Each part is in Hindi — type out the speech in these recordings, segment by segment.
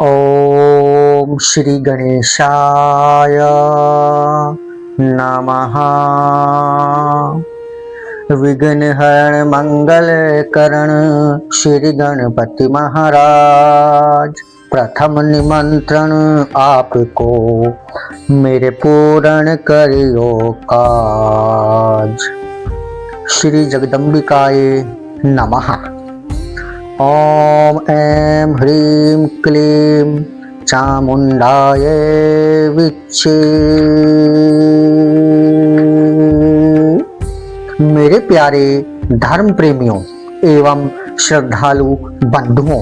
ओम श्री गणेशाय नमः। विघ्नहरण मंगल करण श्री गणपति महाराज। प्रथम निमंत्रण आपको मेरे पूर्ण करियो काज। श्री जगदम्बिकाय नमः। ओम ऐं ह्रीं क्लीं चामुंडाय विच्चे। मेरे प्यारे धर्म प्रेमियों एवं श्रद्धालु बंधुओं,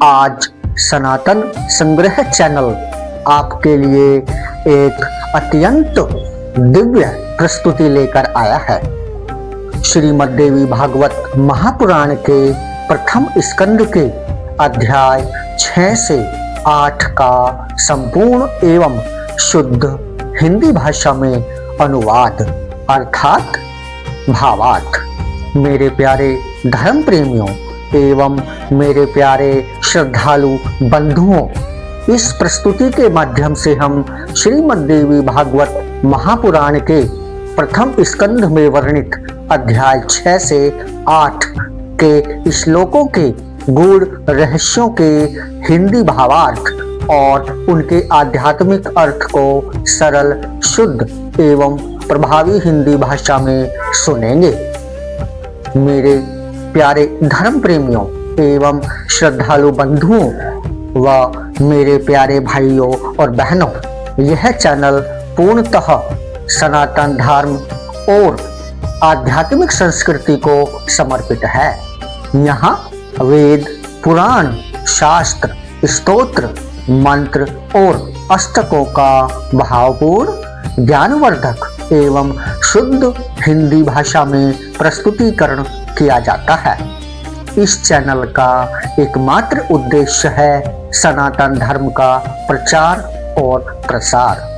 आज सनातन संग्रह चैनल आपके लिए एक अत्यंत दिव्य प्रस्तुति लेकर आया है। श्रीमद् देवी भागवत महापुराण के प्रथम स्कंद के अध्याय 6 से 8 का संपूर्ण एवं शुद्ध हिंदी भाषा में अनुवाद अर्थात भावार्थ। मेरे प्यारे धर्म प्रेमियों एवं मेरे प्यारे श्रद्धालु बंधुओं, इस प्रस्तुति के माध्यम से हम श्रीमद् देवी भागवत महापुराण के प्रथम स्कंद में वर्णित अध्याय 6 से 8 के श्लोकों के गूढ़ रहस्यों के हिंदी भावार्थ और उनके आध्यात्मिक अर्थ को सरल, शुद्ध एवं प्रभावी हिंदी भाषा में सुनेंगे। मेरे प्यारे धर्म प्रेमियों एवं श्रद्धालु बंधुओं व मेरे प्यारे भाइयों और बहनों, यह चैनल पूर्णतः सनातन धर्म और आध्यात्मिक संस्कृति को समर्पित है। यहाँ वेद, पुराण, शास्त्र, स्तोत्र, मंत्र और अष्टकों का भावपूर्ण, ज्ञानवर्धक एवं शुद्ध हिंदी भाषा में प्रस्तुतिकरण किया जाता है। इस चैनल का एकमात्र उद्देश्य है सनातन धर्म का प्रचार और प्रसार।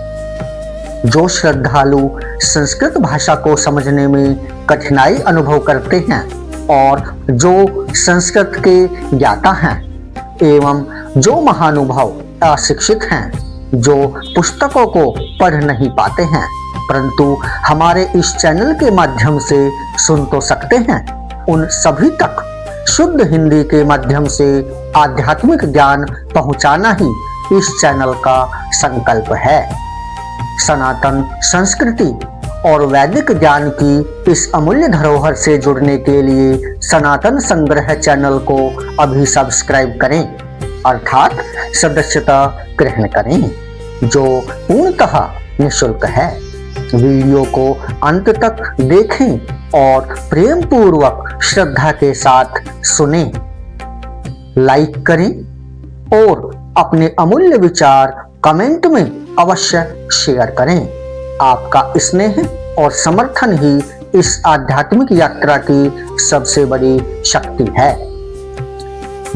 जो श्रद्धालु संस्कृत भाषा को समझने में कठिनाई अनुभव करते हैं और जो संस्कृत के ज्ञाता हैं एवं जो महानुभाव अशिक्षित हैं, जो पुस्तकों को पढ़ नहीं पाते हैं परंतु हमारे इस चैनल के माध्यम से सुन तो सकते हैं, उन सभी तक शुद्ध हिंदी के माध्यम से आध्यात्मिक ज्ञान पहुंचाना ही इस चैनल का संकल्प है। सनातन संस्कृति और वैदिक ज्ञान की इस अमूल्य धरोहर से जुड़ने के लिए सनातन संग्रह चैनल को अभी सब्सक्राइब करें अर्थात सदस्यता ग्रहण करें, जो पूर्णतः निःशुल्क है। वीडियो को अंत तक देखें और प्रेम पूर्वक श्रद्धा के साथ सुनें, लाइक करें और अपने अमूल्य विचार कमेंट में अवश्य शेयर करें। आपका स्नेह और समर्थन ही इस आध्यात्मिक यात्रा की सबसे बड़ी शक्ति है।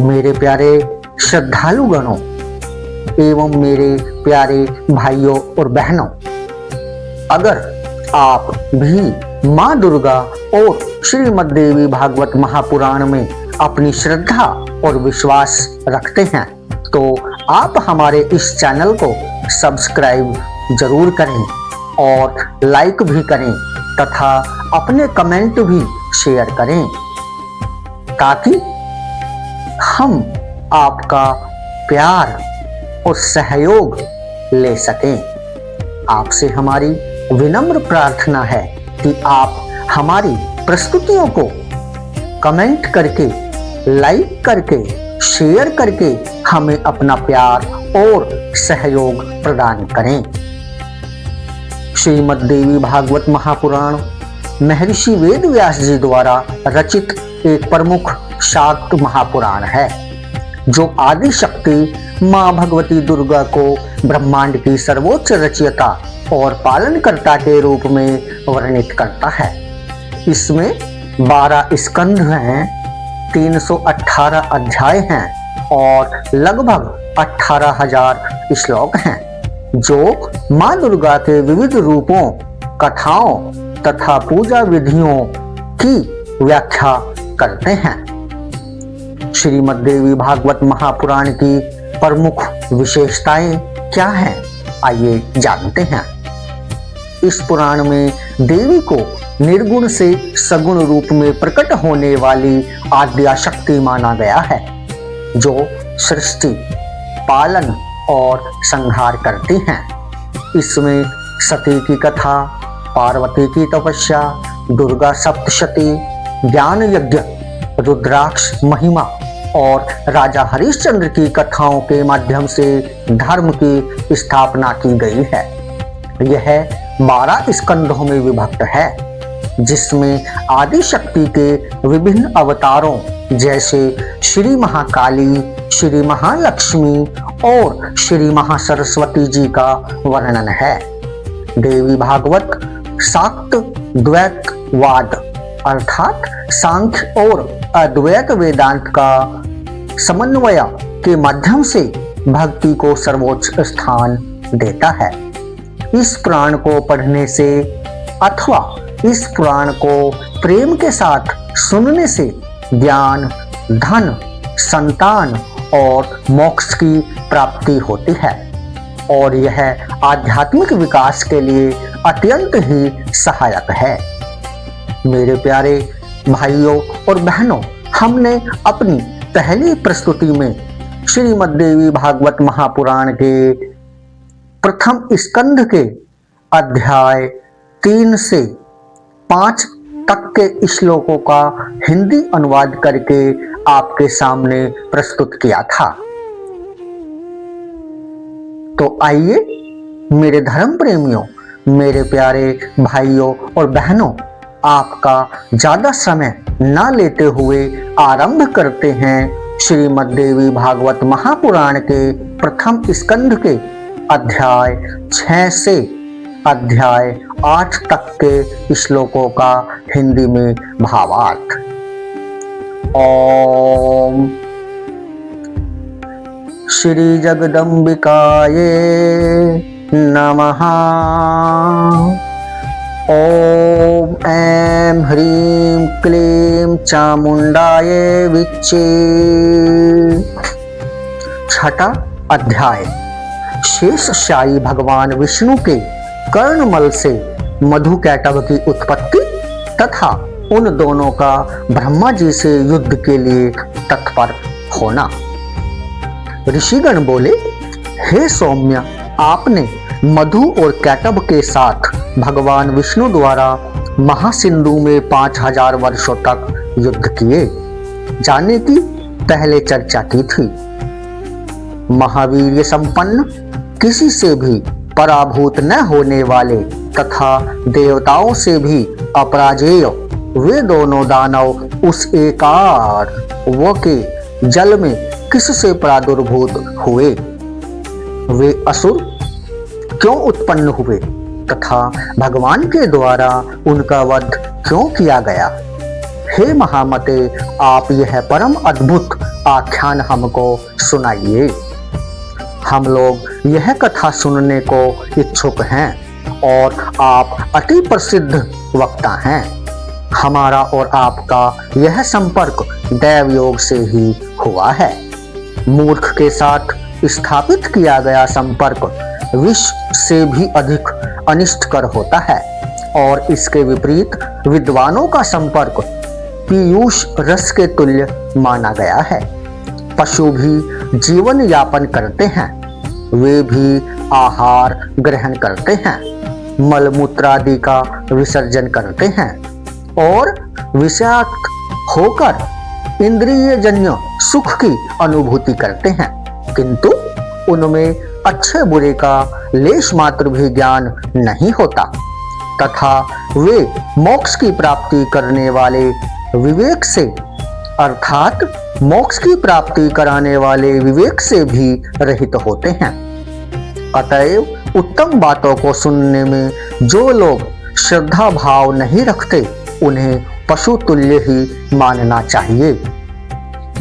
मेरे प्यारे श्रद्धालु गणों एवं मेरे प्यारे भाइयों और बहनों, अगर आप भी माँ दुर्गा और श्रीमद् देवी भागवत महापुराण में अपनी श्रद्धा और विश्वास रखते हैं तो आप हमारे इस चैनल को सब्सक्राइब जरूर करें और लाइक भी करें तथा अपने कमेंट भी शेयर करें, ताकि हम आपका प्यार और सहयोग ले सकें। आपसे हमारी विनम्र प्रार्थना है कि आप हमारी प्रस्तुतियों को कमेंट करके, लाइक करके, शेयर करके हमें अपना प्यार और सहयोग प्रदान करें। श्रीमद् देवी भागवत महापुराण महर्षि वेद व्यास जी द्वारा रचित एक प्रमुख शाक्त महापुराण है, जो आदि शक्ति माँ भगवती दुर्गा को ब्रह्मांड की सर्वोच्च रचयिता और पालनकर्ता के रूप में वर्णित करता है। इसमें 12 स्कंध हैं, 318 अध्याय हैं और लगभग 18,000 श्लोक हैं, जो माँ दुर्गा के विविध रूपों, कथाओं तथा पूजा विधियों की व्याख्या करते हैं। श्रीमद् देवी भागवत महापुराण की प्रमुख विशेषताएं क्या हैं, आइए जानते हैं। इस पुराण में देवी को निर्गुण से सगुण रूप में प्रकट होने वाली आद्या शक्ति माना गया है, जो सृष्टि, पालन और संहार करती हैं। इसमें सती की कथा, पार्वती की तपस्या, दुर्गा सप्तशती, ज्ञान यज्ञ, रुद्राक्ष महिमा और राजा हरिश्चंद्र की कथाओं के माध्यम से धर्म की स्थापना की गई है। यह 12 स्कंधों में विभक्त है, जिसमें आदि शक्ति के विभिन्न अवतारों जैसे श्री महाकाली, श्री महालक्ष्मी और श्री महासरस्वती जी का वर्णन है। देवी भागवत शाक्त द्वैतवाद अर्थात सांख्य और अद्वैत वेदांत का समन्वय के माध्यम से भक्ति को सर्वोच्च स्थान देता है। इस पुराण को पढ़ने से अथवा इस पुराण को प्रेम के साथ सुनने से ज्ञान, धन, संतान और मोक्ष की प्राप्ति होती है और यह आध्यात्मिक विकास के लिए अत्यंत ही सहायक है। मेरे प्यारे भाइयों और बहनों, हमने अपनी पहली प्रस्तुति में श्रीमद् देवी भागवत महापुराण के प्रथम स्कंध के अध्याय 3 से 5 तक के श्लोकों का हिंदी अनुवाद करके आपके सामने प्रस्तुत किया था। तो आइए मेरे धर्म प्रेमियों, मेरे प्यारे भाइयों और बहनों, आपका ज्यादा समय न लेते हुए आरंभ करते हैं श्रीमद् देवी भागवत महापुराण के प्रथम स्कंध के अध्याय 6 से अध्याय 8 तक के श्लोकों का हिंदी में भावार्थ। ओम श्री जगदम्बिकाये नमः। ओम ऐं ह्रीं क्लीं चामुंडाये विच्चे। छठा अध्याय। शेषशायी भगवान विष्णु के कर्णमल से मधु कैटभ की उत्पत्ति तथा उन दोनों का ब्रह्मा जी से युद्ध के लिए तत्पर होना। ऋषिगण बोले, हे सौम्य, आपने मधु और कैटभ के साथ भगवान विष्णु द्वारा महासिंधु में 5000 वर्षों तक युद्ध किए जाने की पहले चर्चा की थी। महावीर्य संपन्न, किसी से भी पराभूत न होने वाले तथा देवताओं से भी अपराजेय वे दोनों दानव उस एकार वो के जल में किससे प्रादुर्भूत हुए, वे असुर क्यों उत्पन्न हुए तथा भगवान के द्वारा उनका वध क्यों किया गया। हे महामते, आप यह परम अद्भुत आख्यान हमको सुनाइए। हम लोग यह कथा सुनने को इच्छुक हैं और आप अति प्रसिद्ध वक्ता हैं। हमारा और आपका यह संपर्क दैव योग से ही हुआ है। मूर्ख के साथ स्थापित किया गया संपर्क विष से भी अधिक अनिष्टकर होता है और इसके विपरीत विद्वानों का संपर्क पीयूष रस के तुल्य माना गया है। पशु भी जीवन यापन करते हैं, वे भी आहार ग्रहण करते हैं, मलमूत्रादि का विसर्जन करते हैं और विषाक्त होकर इंद्रिय जन्य सुख की अनुभूति करते हैं, किंतु उनमें अच्छे बुरे का लेश मात्र भी ज्ञान नहीं होता तथा वे मोक्ष की प्राप्ति करने वाले विवेक से अर्थात मोक्ष की प्राप्ति कराने वाले विवेक से भी रहित होते हैं। अतएव उत्तम बातों को सुनने में जो लोग श्रद्धा भाव नहीं रखते, उन्हें पशु तुल्य ही मानना चाहिए।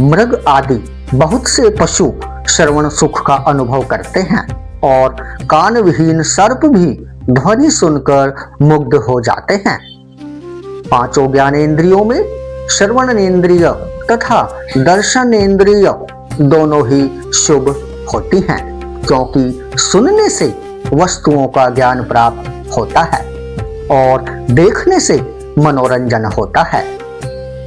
मृग आदि बहुत से पशु श्रवण सुख का अनुभव करते हैं और कान विहीन सर्प भी ध्वनि सुनकर मुग्ध हो जाते हैं। पांचों ज्ञानेंद्रियों में श्रवण इंद्रिय तथा दर्शन इंद्रिय दोनों ही शुभ होती हैं, क्योंकि सुनने से वस्तुओं का ज्ञान प्राप्त होता है और देखने से मनोरंजन होता है।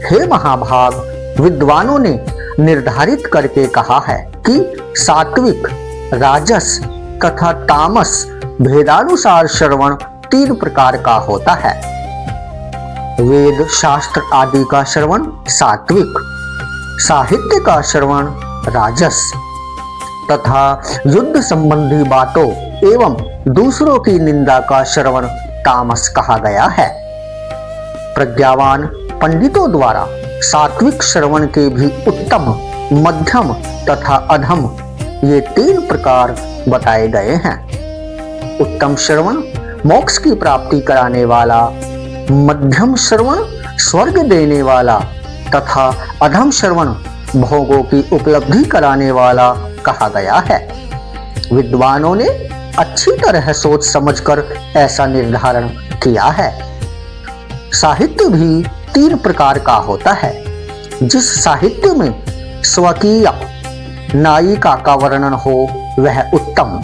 हे महाभाग, विद्वानों ने निर्धारित करके कहा है कि सात्विक, राजस तथा तामस भेदानुसार श्रवण 3 प्रकार का होता है। वेद शास्त्र आदि का श्रवण सात्विक, साहित्य का श्रवण राजस तथा युद्ध संबंधी बातों एवं दूसरों की निंदा का श्रवण तामस कहा गया है। प्रज्ञावान पंडितों द्वारा सात्विक श्रवण के भी उत्तम, मध्यम तथा अधम ये 3 प्रकार बताए गए हैं। उत्तम श्रवण मोक्ष की प्राप्ति कराने वाला, मध्यम श्रवण स्वर्ग देने वाला तथा अधम श्रवण भोगों की उपलब्धि कराने वाला कहा गया है। विद्वानों ने अच्छी तरह सोच समझकर ऐसा निर्धारण किया है। साहित्य भी 3 प्रकार का होता है। जिस साहित्य में स्वकीय नायिका का वर्णन हो वह उत्तम,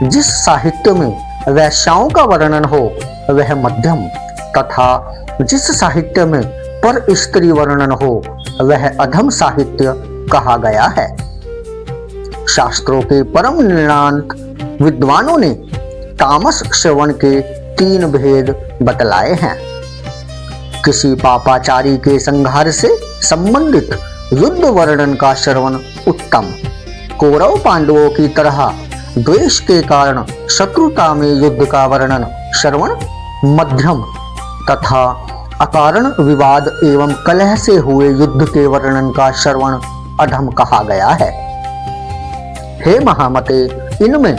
जिस साहित्य में वैश्याओं का वर्णन हो वह मध्यम तथा जिस साहित्य में पर स्त्री वर्णन हो वह अधम साहित्य कहा गया है। शास्त्रों के परम निर्णांत विद्वानों ने तामस श्रवण के 3 भेद बतलाए हैं। किसी पापाचारी के संहार से संबंधित युद्ध वर्णन का श्रवण उत्तम, कौरव पांडवों की तरह द्वेष के कारण शत्रुता में युद्ध का वर्णन श्रवण मध्यम तथा अकारण विवाद एवं कलह से हुए युद्ध के वर्णन का श्रवण अधम कहा गया है। हे महामते, इनमें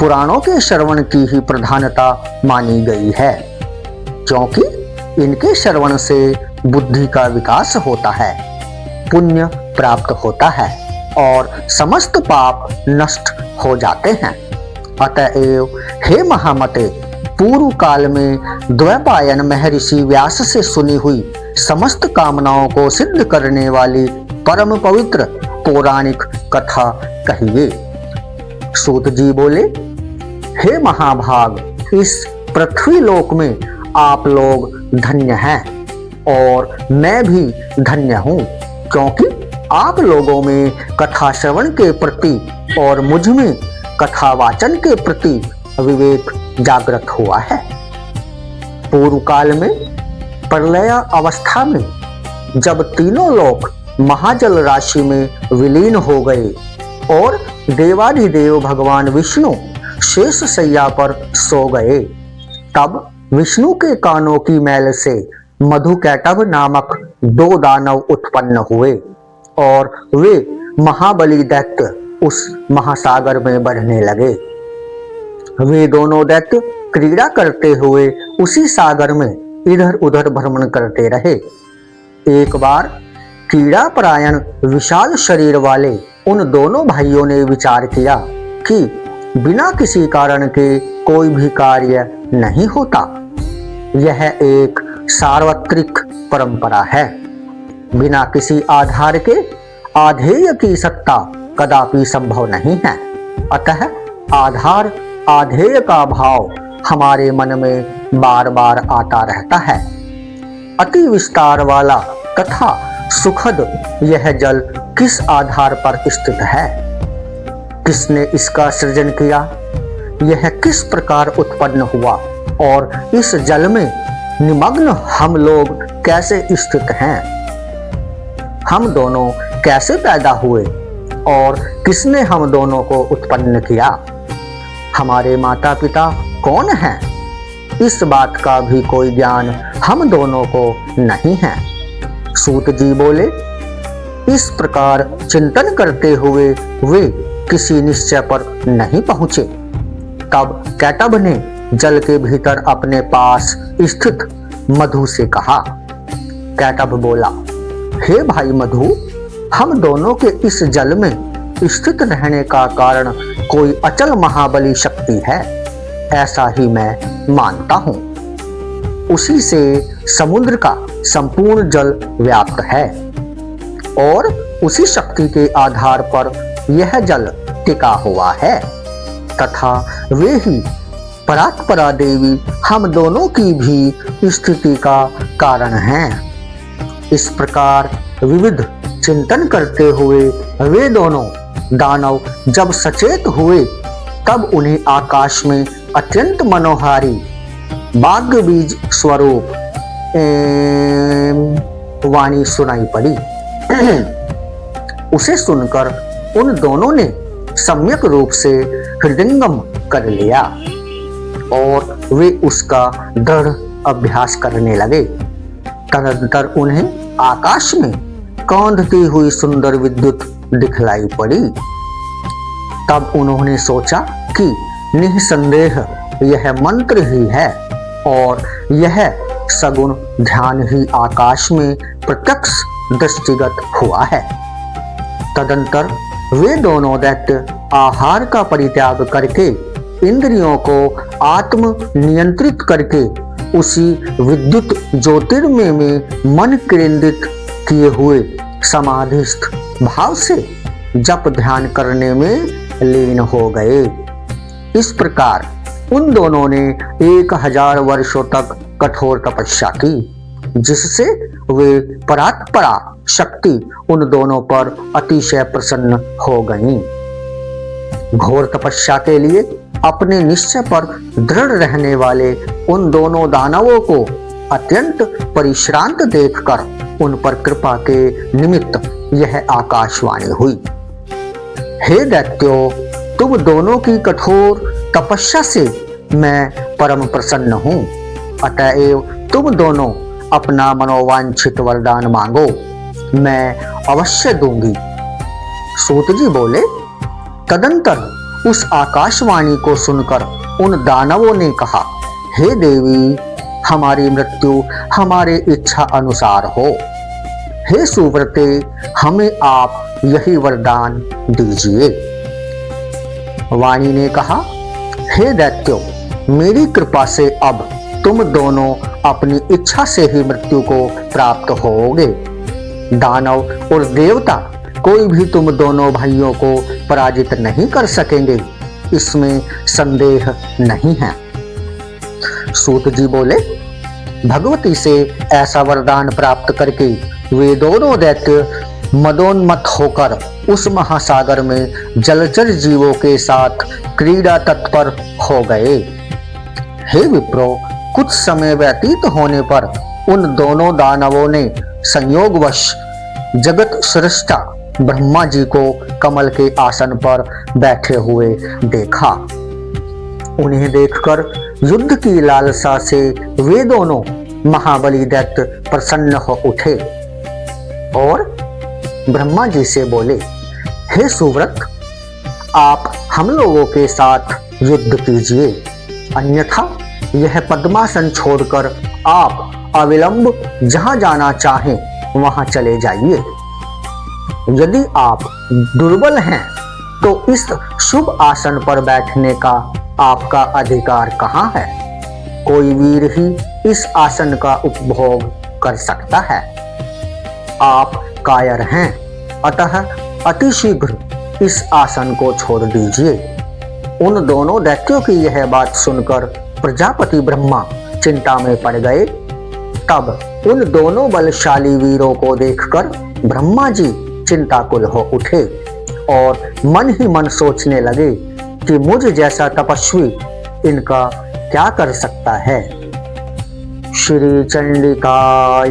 पुराणों के श्रवण की ही प्रधानता मानी गई है, क्योंकि इनके श्रवण से बुद्धि का विकास होता है, पुण्य प्राप्त होता है और समस्त पाप नष्ट हो जाते हैं। अतएव हे महामते, पूर्व काल में द्वैपायन महर्षि व्यास से सुनी हुई समस्त कामनाओं को सिद्ध करने वाली परम पवित्र पौराणिक कथा कहिए। सूत जी बोले, हे महाभाग, इस पृथ्वी लोक में आप लोग धन्य हैं और मैं भी धन्य हूँ, क्योंकि आप लोगों में कथा श्रवण के प्रति और मुझ में कथा वाचन के प्रति विवेक जागृत हुआ है। पूर्व काल में प्रलय अवस्था में जब तीनों लोक महाजल राशि में विलीन हो गए और देवाधिदेव भगवान विष्णु शेष शैया पर सो गए, तब विष्णु के कानों की मैल से मधुकैटभ नामक 2 दानव उत्पन्न हुए और वे महाबली दैत्य उस महासागर में बढ़ने लगे। वे दोनों दैत्य क्रीड़ा करते हुए उसी सागर में इधर उधर भ्रमण करते रहे। एक बार कीड़ा परायण विशाल शरीर वाले उन दोनों भाइयों ने विचार किया कि बिना किसी कारण के कोई भी कार्य नहीं होता। यह एक सार्वत्रिक परंपरा है। बिना किसी आधार के आधेय की सत्ता कदापि संभव नहीं है। अतः आधार आधेय का भाव हमारे मन में बार बार आता रहता है। अति विस्तार वाला तथा सुखद यह जल किस आधार पर स्थित है? किसने इसका सृजन किया? यह किस प्रकार उत्पन्न हुआ और इस जल में निमग्न हम लोग कैसे स्थित हैं? हम दोनों कैसे पैदा हुए और किसने हम दोनों को उत्पन्न किया? हमारे माता पिता कौन हैं? इस बात का भी कोई ज्ञान हम दोनों को नहीं है। सूत जी बोले, इस प्रकार चिंतन करते हुए वे किसी निश्चय पर नहीं पहुंचे। तब कैटभ ने जल के भीतर अपने पास स्थित मधु से कहा। कैटभ बोला, हे भाई मधु, हम दोनों के इस जल में स्थित रहने का कारण कोई अचल महाबली शक्ति है, ऐसा ही मैं मानता हूं। उसी से समुद्र का संपूर्ण जल व्याप्त है और उसी शक्ति के आधार पर यह जल टिका हुआ है तथा वे ही परात्परा देवी हम दोनों की भी स्थिति का कारण हैं। इस प्रकार विविध चिंतन करते हुए वे दोनों दानव जब सचेत हुए तब उन्हें आकाश में अत्यंत मनोहारी भाग्य बीज स्वरूप वाणी सुनाई पड़ी। उसे सुनकर उन दोनों ने सम्यक रूप से हृदयंगम कर लिया और वे उसका दृढ़ अभ्यास करने लगे। तदनंतर उन्हें आकाश में कौंधती हुई सुंदर विद्युत दिखलाई पड़ी। तब उन्होंने सोचा कि निसंदेह यह मंत्र ही है और यह सगुण ध्यान ही आकाश में प्रत्यक्ष दृष्टिगत हुआ है। तदंतर वे दोनों दैत्य आहार का परित्याग करके इंद्रियों को आत्म नियंत्रित करके उसी विद्युत ज्योतिर्मय में मन केंद्रित किए हुए समाधिस्थ भाव से जप ध्यान करने में लीन हो गए। इस प्रकार उन दोनों ने 1000 वर्षों तक कठोर तपस्या की, जिससे वे परात्परा शक्ति उन दोनों पर अतिशय प्रसन्न हो गईं। घोर तपस्या के लिए अपने निश्चय पर दृढ़ रहने वाले उन दोनों दानवों को अत्यंत परिश्रांत देखकर उन पर कृपा के निमित्त यह आकाशवाणी हुई। हे दैत्यों, तुम दोनों की कठोर तपस्या से मैं परम प्रसन्न हूँ, अतएव तुम दोनों अपना मनोवांछित वरदान मांगो, मैं अवश्य दूंगी। सूत जी बोले। तदंतर उस आकाशवाणी को सुनकर उन दानवों ने कहा, हे देवी, हमारी मृत्यु हमारे इच्छा अनुसार हो। हे सुव्रते, हमें आप यही वरदान दीजिए। वाणी ने कहा, हे दैत्यों, मेरी कृपा से अब तुम दोनों अपनी इच्छा से ही मृत्यु को प्राप्त होोगे। दानव और देवता कोई भी तुम दोनों भाइयों को पराजित नहीं कर सकेंगे, इसमें संदेह नहीं है। सूत जी बोले। भगवती से ऐसा वरदान प्राप्त करके वे दोनों दैत्य मदोन्मत्त होकर उस महासागर में जलचर जीवों के साथ क्रीड़ा तत्पर हो गए। हे विप्रो, कुछ समय व्यतीत होने पर उन दोनों दानवों ने संयोगवश जगत सृष्टा ब्रह्मा जी को कमल के आसन पर बैठे हुए देखा। उन्हें देखकर युद्ध की लालसा से वे दोनों महाबली दैत्य प्रसन्न हो उठे और ब्रह्मा जी से बोले, हे सुव्रत, आप हम लोगों के साथ युद्ध कीजिए, अन्यथा यह पद्मासन छोड़कर आप अविलंब जहां जाना चाहें वहां चले जाइए। यदि आप दुर्बल हैं तो इस शुभ आसन पर बैठने का आपका अधिकार कहाँ है? कोई वीर ही इस आसन का उपभोग कर सकता है। आप कायर हैं, अतः अतिशीघ्र इस आसन को छोड़ दीजिए। उन दोनों दैत्यों की यह बात सुनकर प्रजापति ब्रह्मा चिंता में पड़ गए। तब उन दोनों बलशाली वीरों को देखकर ब्रह्मा जी चिंताकुल हो उठे और मन ही मन सोचने लगे कि मुझ जैसा तपस्वी इनका क्या कर सकता है। श्री चंडिकाय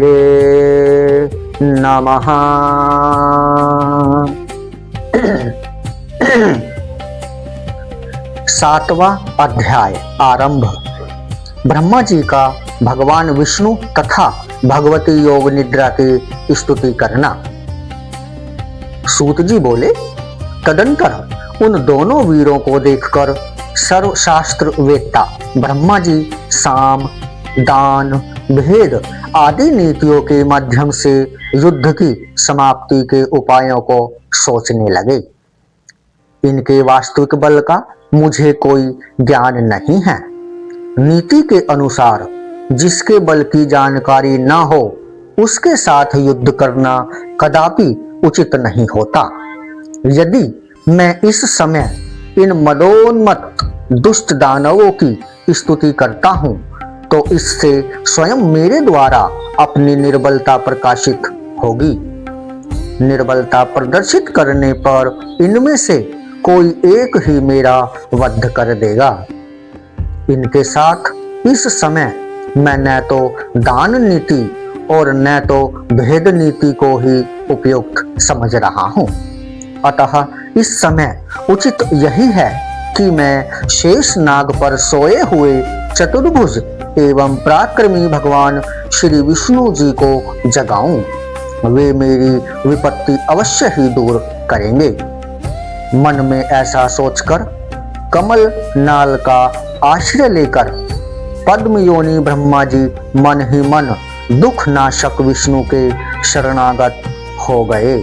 नमः। सातवां अध्याय आरंभ। ब्रह्मा जी का भगवान विष्णु तथा भगवती योग निद्रा की स्तुति करना। सूत जी बोले। तदंतर उन दोनों वीरों को देखकर सर्वशास्त्र वेत्ता ब्रह्मा जी साम, दान, भेद आदि नीतियों के माध्यम से युद्ध की समाप्ति के उपायों को सोचने लगे। इनके वास्तविक बल का मुझे कोई ज्ञान नहीं है। नीति के अनुसार जिसके बल की जानकारी न हो उसके साथ युद्ध करना कदापि उचित नहीं होता। यदि मैं इस समय इन मदोन्मत्त दुष्ट दानवों की स्तुति करता हूँ तो इससे स्वयं मेरे द्वारा अपनी निर्बलता प्रकाशित होगी। निर्बलता प्रदर्शित करने पर इनमें से कोई एक ही मेरा वध कर देगा। इनके साथ इस समय मैं न तो दान नीति और न तो भेद नीति को ही उपयुक्त समझ रहा हूँ। अतः इस समय उचित यही है कि मैं शेष नाग पर सोए हुए चतुर्भुज एवं पराक्रमी भगवान श्री विष्णु जी को जगाऊं। वे मेरी विपत्ति अवश्य ही दूर करेंगे। मन में ऐसा सोचकर कमल नाल का आश्रय लेकर पद्म योनि ब्रह्मा जी मन ही मन दुख नाशक विष्णु के शरणागत हो गए।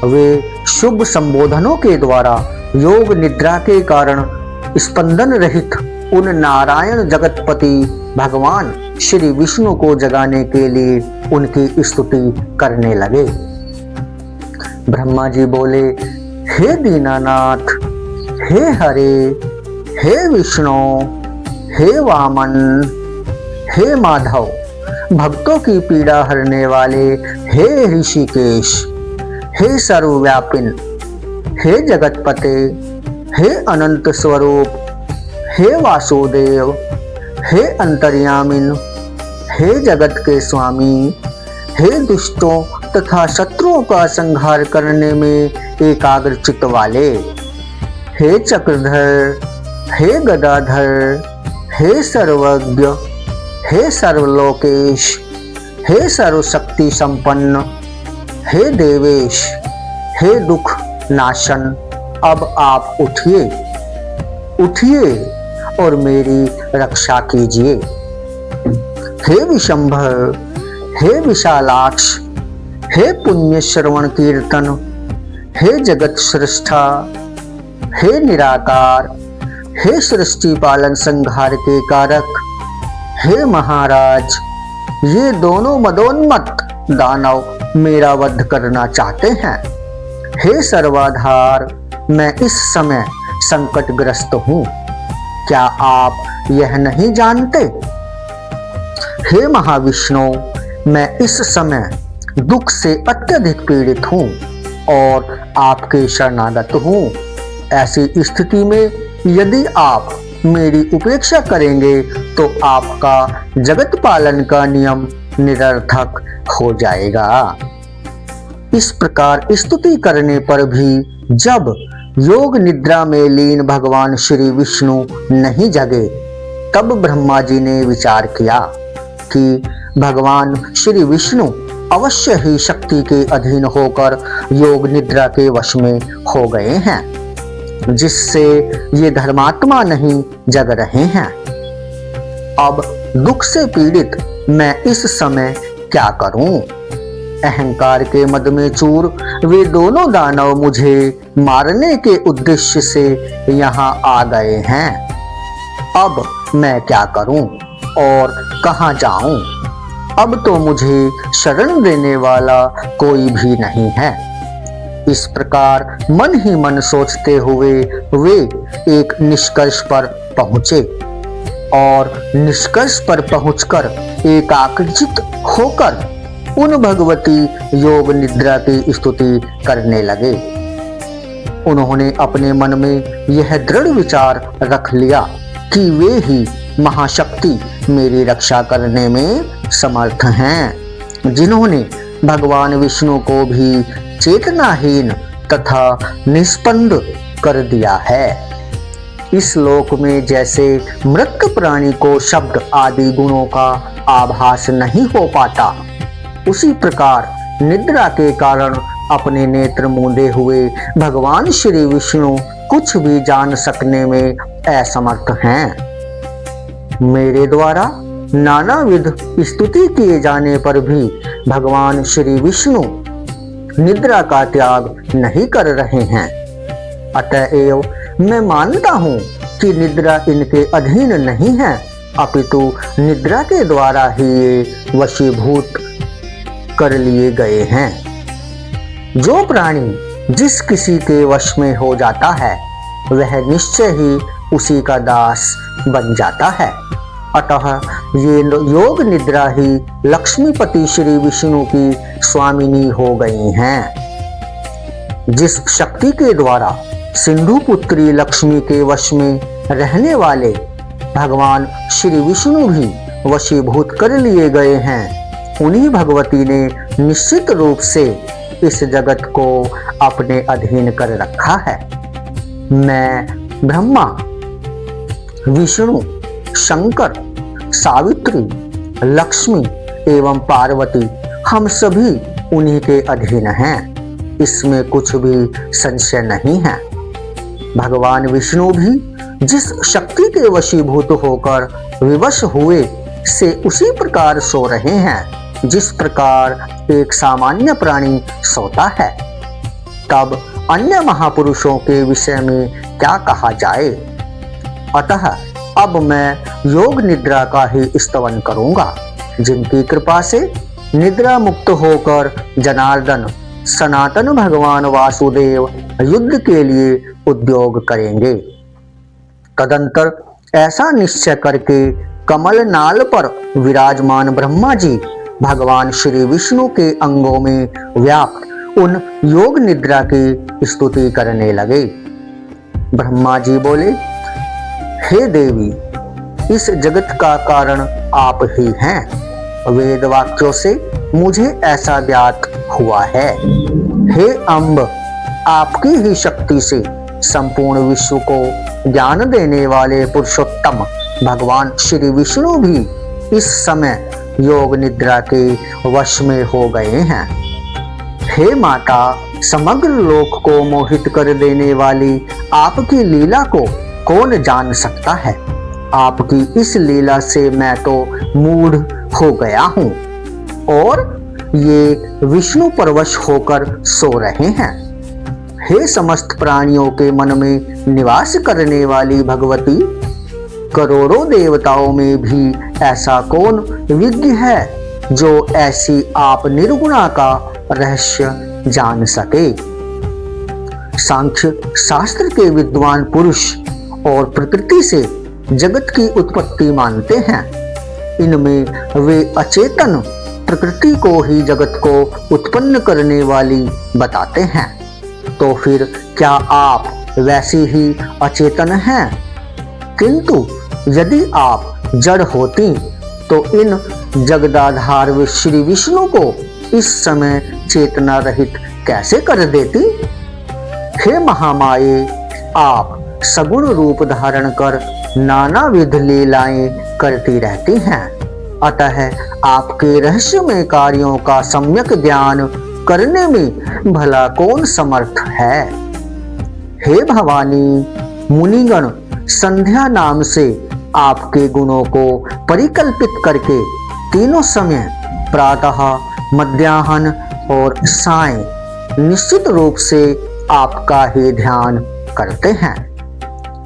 वे शुभ संबोधनों के द्वारा योग निद्रा के कारण स्पंदन रहित उन नारायण जगतपति भगवान श्री विष्णु को जगाने के लिए उनकी स्तुति करने लगे। ब्रह्मा जी बोले, हे दीनानाथ, हे हरे, हे विष्णु, हे वामन, हे माधव, भक्तों की पीड़ा हरने वाले हे ऋषिकेश, हे सर्वव्यापिन, हे जगतपते, हे अनंत स्वरूप, हे वासुदेव, हे अंतर्यामिन, हे जगत के स्वामी, हे दुष्टों तथा शत्रुओं का संहार करने में एकाग्र चित्त वाले, हे चक्रधर, हे गदाधर, हे सर्वज्ञ, हे सर्वलोकेश, हे सर्वशक्ति संपन्न, हे देवेश, हे दुख नाशन, अब आप उठिए, उठिए और मेरी रक्षा कीजिए। हे विशंभर, हे विशालाक्ष, हे पुण्य श्रवण कीर्तन, हे जगत सृष्टा, हे निराकार, हे सृष्टि पालन संहार के कारक, हे महाराज, ये दोनों मदोन्मत्त दानव मेरा वध करना चाहते हैं। हे सर्वाधार, मैं इस समय संकटग्रस्त हूँ, क्या आप यह नहीं जानते? हे महाविष्णु, मैं इस समय दुख से अत्यधिक पीड़ित हूँ और आपके शरणागत हूँ। ऐसी स्थिति में यदि आप मेरी उपेक्षा करेंगे तो आपका जगत पालन का नियम निरर्थक हो जाएगा। इस प्रकार स्तुति करने पर भी जब योग निद्रा में लीन भगवान श्री विष्णु नहीं जगे, तब ब्रह्मा जी ने विचार किया कि भगवान श्री विष्णु अवश्य ही शक्ति के अधीन होकर योग निद्रा के वश में हो गए हैं, जिससे ये धर्मात्मा नहीं जग रहे हैं। अब दुख से पीड़ित मैं इस समय क्या करूं? अहंकार के मद में चूर वे दोनों दानव मुझे मारने के उद्देश्य से यहाँ आ गए हैं। अब मैं क्या करूं और कहाँ जाऊं? अब तो मुझे शरण देने वाला कोई भी नहीं है। इस प्रकार मन ही मन सोचते हुए वे एक निष्कर्ष पर पहुंचे और निष्कर्ष पर पहुंचकर एकाग्रचित होकर उन भगवती योग निद्रा की स्तुति करने लगे। उन्होंने अपने मन में यह दृढ़ विचार रख लिया कि वे ही महाशक्ति मेरी रक्षा करने में समर्थ हैं, जिन्होंने भगवान विष्णु को भी चेतनाहीन तथा निष्पंद कर दिया है। इस लोक में जैसे मृत प्राणी को शब्द आदि गुणों का आभास नहीं हो पाता, उसी प्रकार निद्रा के कारण अपने नेत्र मूंदे हुए भगवान श्री विष्णु कुछ भी जान सकने में असमर्थ हैं। मेरे द्वारा नानाविध स्तुति किए जाने पर भी भगवान श्री विष्णु निद्रा का त्याग नहीं कर रहे हैं। अतएव मैं मानता हूँ कि निद्रा इनके अधीन नहीं है, अपितु निद्रा के द्वारा ही ये वशीभूत कर लिए गए हैं। जो प्राणी जिस किसी के वश में हो जाता है वह निश्चय ही उसी का दास बन जाता है। अतः ये योग निद्रा ही लक्ष्मीपति श्री विष्णु की स्वामिनी हो गई हैं। जिस शक्ति के द्वारा सिंधु पुत्री लक्ष्मी के वश में रहने वाले भगवान श्री विष्णु भी वशीभूत कर लिए गए हैं, उन्हीं भगवती ने निश्चित रूप से इस जगत को अपने अधीन कर रखा है। मैं ब्रह्मा, विष्णु, शंकर, सावित्री, लक्ष्मी एवं पार्वती हम सभी उन्हीं के अधीन हैं, इसमें कुछ भी संशय नहीं है। भगवान विष्णु भी जिस शक्ति के वशीभूत होकर विवश हुए से उसी प्रकार सो रहे हैं जिस प्रकार एक सामान्य प्राणी सोता है। तब अन्य महापुरुषों के विषय में क्या कहा जाए। अतः अब मैं योग निद्रा का ही स्तवन करूंगा, जिनकी कृपा से निद्रा मुक्त होकर जनार्दन सनातन भगवान वासुदेव युद्ध के लिए उद्योग करेंगे। तदंतर ऐसा निश्चय करके कमल नाल पर विराजमान ब्रह्मा जी भगवान श्री विष्णु के अंगों में व्याप्त उन योग निद्रा की स्तुति करने लगे। ब्रह्मा जी बोले, हे देवी, इस जगत का कारण आप ही हैं। वेद वाक्यों से मुझे ऐसा ज्ञात हुआ है। हे अम्ब, आपकी ही शक्ति से संपूर्ण विश्व को ज्ञान देने वाले पुरुषोत्तम भगवान श्री विष्णु भी इस समय योग निद्रा के वश में हो गए हैं। हे माता, समग्र लोक को मोहित कर देने वाली आपकी लीला को कौन जान सकता है। आपकी इस लीला से मैं तो मूढ़ हो गया हूँ और ये विष्णु परवश होकर सो रहे हैं। हे समस्त प्राणियों के मन में निवास करने वाली भगवती, करोड़ों देवताओं में भी ऐसा कौन विज्ञ है जो ऐसी आप निर्गुणा का रहस्य जान सके। सांख्य शास्त्र के विद्वान पुरुष और प्रकृति से जगत की उत्पत्ति मानते हैं। इनमें वे अचेतन प्रकृति को ही जगत को उत्पन्न करने वाली बताते हैं। तो फिर क्या आप वैसी ही अचेतन हैं? किंतु यदि आप जड़ होती तो इन जगदाधार श्री विष्णु को इस समय चेतना रहित कैसे कर देती। हे महामाये, आप सगुण रूप धारण कर नानाविध लीलाएं करती रहती हैं। अतः आपके रहस्यमय कार्यों का सम्यक ज्ञान करने में भला कौन समर्थ है। हे भवानी, मुनिगण संध्या नाम से आपके गुणों को परिकल्पित करके तीनों समय प्रातः, मध्याह्न और सायं निश्चित रूप से आपका ही ध्यान करते हैं।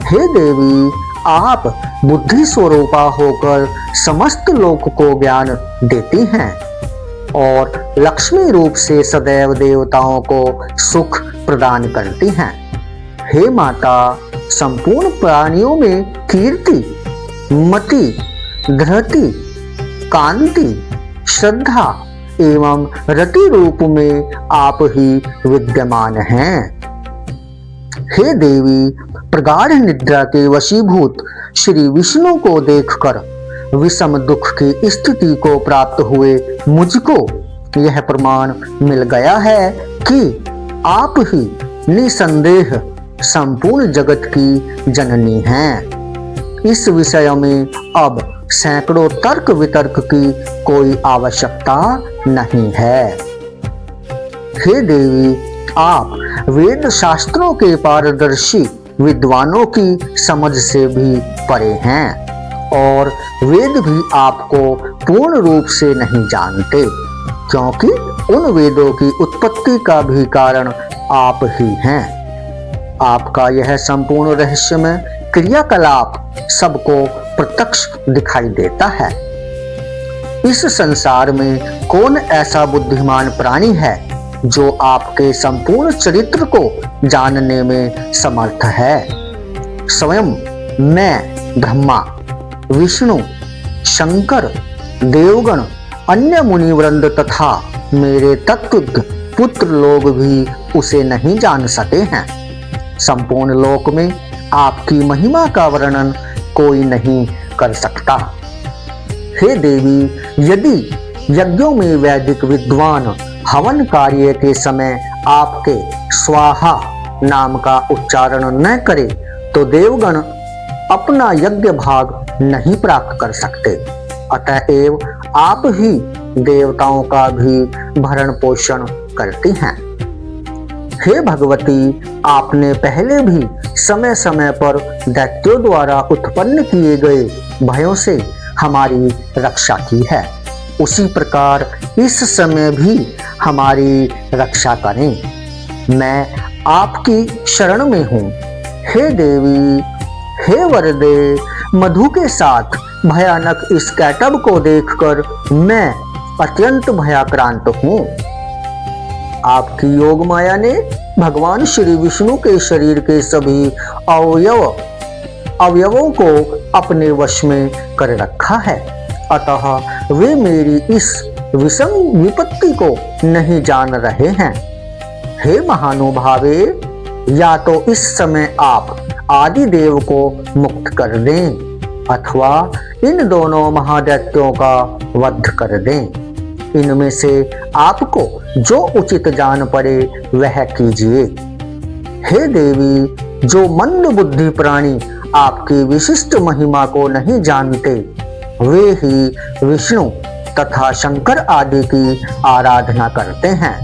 हे देवी, आप बुद्धि स्वरूपा होकर समस्त लोक को ज्ञान देती हैं और लक्ष्मी रूप से सदैव देवताओं को सुख प्रदान करती हैं। हे माता, संपूर्ण प्राणियों में कीर्ति, मति, धृति, कांति, श्रद्धा एवं रति रूप में आप ही विद्यमान हैं। हे देवी, प्रगाढ़ निद्रा के वशीभूत श्री विष्णु को देखकर विषम दुख की स्थिति को प्राप्त हुए मुझको यह प्रमाण मिल गया है कि आप ही निसंदेह संपूर्ण जगत की जननी हैं। इस विषय में अब सैकड़ों तर्क वितर्क की कोई आवश्यकता नहीं है। हे देवी, आप वेद शास्त्रों के पारदर्शी विद्वानों की समझ से भी परे हैं और वेद भी आपको पूर्ण रूप से नहीं जानते, क्योंकि उन वेदों की उत्पत्ति का भी कारण आप ही हैं। आपका यह संपूर्ण रहस्यमय क्रियाकलाप सबको प्रत्यक्ष दिखाई देता है। इस संसार में कौन ऐसा बुद्धिमान प्राणी है जो आपके संपूर्ण चरित्र को जानने में समर्थ है। स्वयं मैं ब्रह्मा, विष्णु, शंकर, देवगण, अन्य मुनिवृंद तथा मेरे तत्वज्ञ पुत्र लोग भी उसे नहीं जान सके हैं। संपूर्ण लोक में आपकी महिमा का वर्णन कोई नहीं कर सकता। हे देवी, यदि यज्ञों में वैदिक विद्वान हवन कार्य के समय आपके स्वाहा नाम का उच्चारण न करे तो देवगण अपना यज्ञ भाग नहीं प्राप्त कर सकते। अतएव आप ही देवताओं का भी भरण पोषण करती हैं। हे भगवती, आपने पहले भी समय समय पर दैत्यों द्वारा उत्पन्न किए गए भयों से हमारी रक्षा की है। उसी प्रकार इस समय भी हमारी रक्षा करें। मैं आपकी शरण में हूँ। हे देवी, हे वरदे, मधु के साथ भयानक इस कैटब को देखकर मैं अत्यंत भयाक्रांत हूँ। आपकी योग माया ने भगवान श्री विष्णु के शरीर के सभी अवयवों को अपने वश में कर रखा है। अतः वे मेरी इस विषम विपत्ति को नहीं जान रहे हैं। हे महानुभावे, या तो इस समय आप आदिदेव को मुक्त कर दें अथवा इन दोनों महादैत्यों का वध कर दें। इनमें से आपको जो उचित जान पड़े वह कीजिए। हे देवी, जो मंद बुद्धि प्राणी आपकी विशिष्ट महिमा को नहीं जानते वे ही विष्णु तथा शंकर आदि की आराधना करते हैं।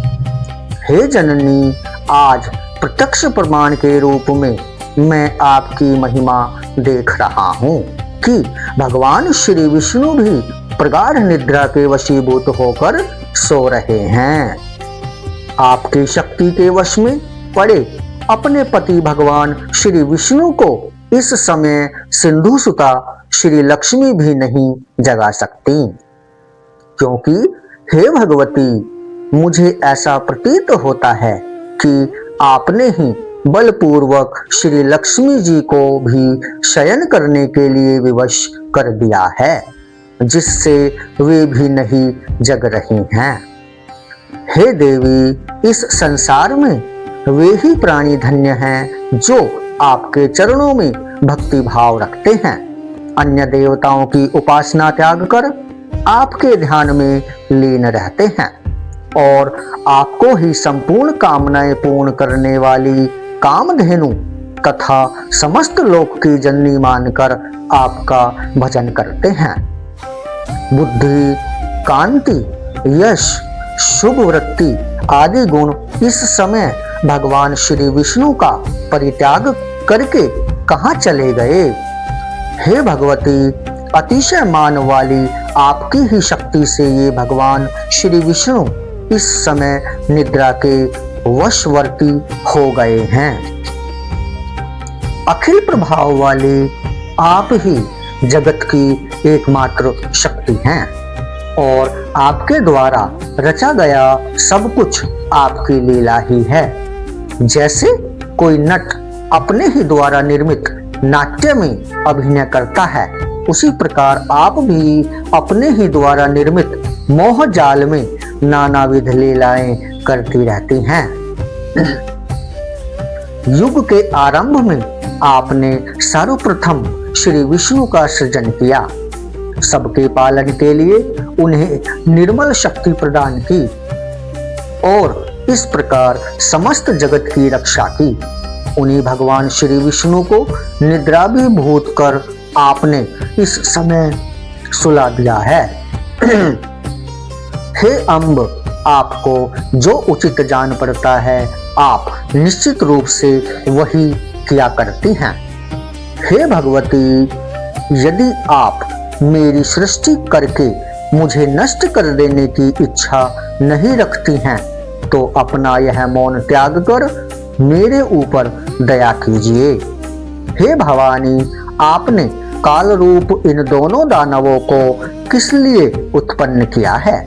हे जननी, आज प्रत्यक्ष प्रमाण के रूप में मैं आपकी महिमा देख रहा हूँ कि भगवान श्री विष्णु भी प्रगाढ़ निद्रा के वशीभूत होकर सो रहे हैं। आपकी शक्ति के वश में पड़े अपने पति भगवान श्री विष्णु को इस समय सिंधु सुता श्री लक्ष्मी भी नहीं जगा सकती, क्योंकि हे भगवती, मुझे ऐसा प्रतीत होता है कि आपने ही बलपूर्वक श्री लक्ष्मी जी को भी शयन करने के लिए विवश कर दिया है, जिससे वे भी नहीं जग रही हैं। हे देवी, इस संसार में वे ही प्राणी धन्य हैं जो आपके चरणों में भक्ति भाव रखते हैं। अन्य देवताओं की उपासना त्याग कर आपके ध्यान में लीन रहते हैं और आपको ही संपूर्ण कामनाएं पूर्ण करने वाली कामधेनु तथा समस्त लोक की जननी मानकर आपका भजन करते हैं। बुद्धि, कांति, यश, शुभ वृत्ति आदि गुण इस समय भगवान श्री विष्णु का परित्याग करके कहाँ चले गए? हे भगवती, अतिशय मान वाली आपकी ही शक्ति से ये भगवान श्री विष्णु इस समय निद्रा के वशवर्ती हो गए हैं। अखिल प्रभाव वाले आप ही जगत की एकमात्र शक्ति हैं और आपके द्वारा रचा गया सब कुछ आपकी लीला ही है। जैसे कोई नट अपने ही द्वारा निर्मित नाट्य में अभिनय करता है, उसी प्रकार आप भी अपने ही द्वारा निर्मित मोह जाल में नानाविध लीलाएं करती रहती हैं। युग के आरंभ में आपने सर्वप्रथम श्री विष्णु का सृजन किया, सबके पालन के लिए उन्हें निर्मल शक्ति प्रदान की और इस प्रकार समस्त जगत की रक्षा की। उन्हीं भगवान श्री विष्णु को निद्राभिभूत कर आपने इस समय सुला दिया है। हे अम्ब, आपको जो उचित जान पड़ता है आप निश्चित रूप से वही किया करती हैं। हे भगवती, यदि आप मेरी सृष्टि करके मुझे नष्ट कर देने की इच्छा नहीं रखती हैं तो अपना यह मौन त्याग कर मेरे ऊपर दया कीजिए। हे भवानी, आपने काल रूप इन दोनों दानवों को किस लिए उत्पन्न किया है?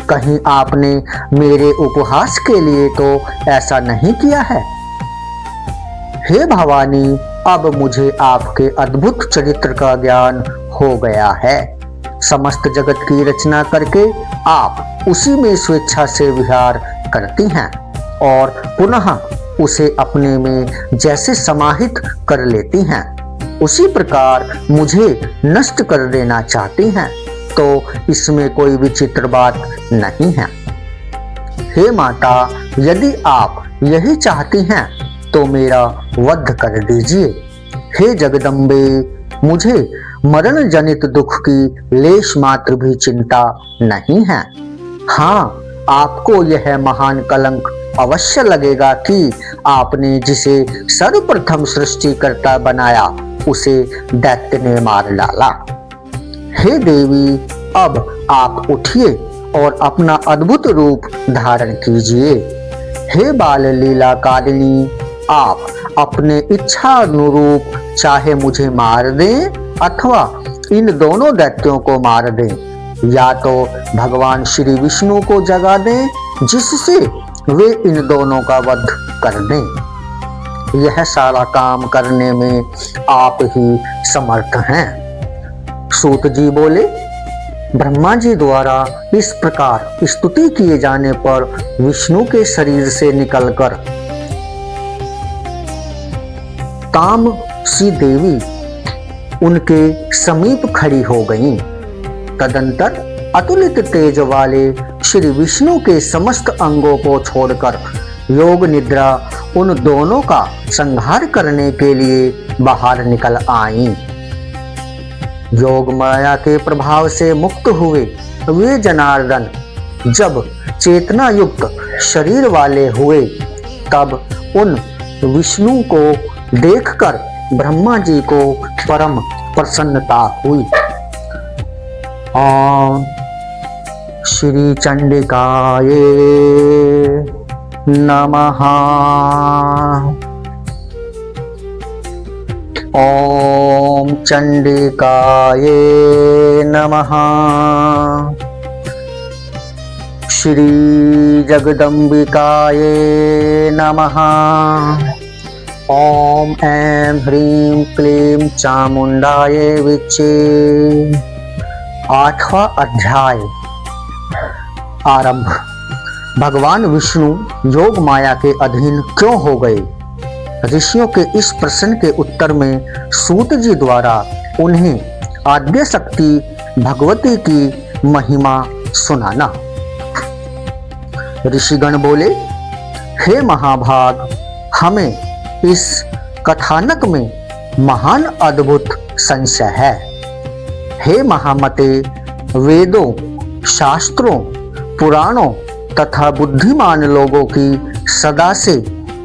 कहीं आपने मेरे उपहास के लिए तो ऐसा नहीं किया है? हे भवानी, अब मुझे आपके अद्भुत चरित्र का ज्ञान हो गया है। समस्त जगत की रचना करके आप उसी में स्वेच्छा से विहार करती हैं और पुनः उसे अपने में जैसे समाहित कर लेती हैं, उसी प्रकार मुझे नष्ट कर देना चाहती हैं, तो इसमें कोई विचित्र बात नहीं है। हे माता, यदि आप यही चाहती हैं तो मेरा वध कर दीजिए। हे जगदम्बे, मुझे मरण जनित दुख की लेश मात्र भी चिंता नहीं है। हाँ, आपको यह महान कलंक अवश्य लगेगा कि आपने जिसे सर्वप्रथम सृष्टिकर्ता बनाया उसे दैत्य ने मार डाला। हे देवी, अब आप उठिए और अपना अद्भुत रूप धारण कीजिए। हे बाल लीलाकारिणी, आप अपने इच्छा अनुरूप चाहे मुझे मार दें अथवा इन दोनों दैत्यों को मार दें, या तो भगवान श्री विष्णु को जगा दें जिससे वे इन दोनों का वध कर दें। यह सारा काम करने में आप ही समर्थ हैं। सूत जी बोले, ब्रह्मा जी द्वारा इस प्रकार स्तुति किए जाने पर विष्णु के शरीर से निकलकर काम सी देवी उनके समीप खड़ी हो गईं। तदंतर अतुलित तेज वाले श्री विष्णु के समस्त अंगों को छोड़कर योग निद्रा उन दोनों का संहार करने के लिए बाहर निकल आईं। योग माया के प्रभाव से मुक्त हुए वे जनार्दन जब चेतना युक्त शरीर वाले हुए, तब उन विष्णु को देखकर ब्रह्मा जी को परम प्रसन्नता हुई। ओम श्री चंडिकाये नमः। ओम चंडिकाये नमः। श्री जगदम्बिकाये नमः। ओम ऐं ह्रीं क्लीं चामुंडाये विच्चे। 8वां अध्याय आरंभ। भगवान विष्णु योग माया के अधीन क्यों हो गए? ऋषियों के इस प्रश्न के उत्तर में सूत जी द्वारा उन्हें आद्य शक्ति भगवती की महिमा सुनाना। ऋषिगण बोले, हे महाभाग, हमें इस कथानक में महान अद्भुत संशय है। हे महामते, वेदों, शास्त्रों, पुराणों तथा बुद्धिमान लोगों की सदा से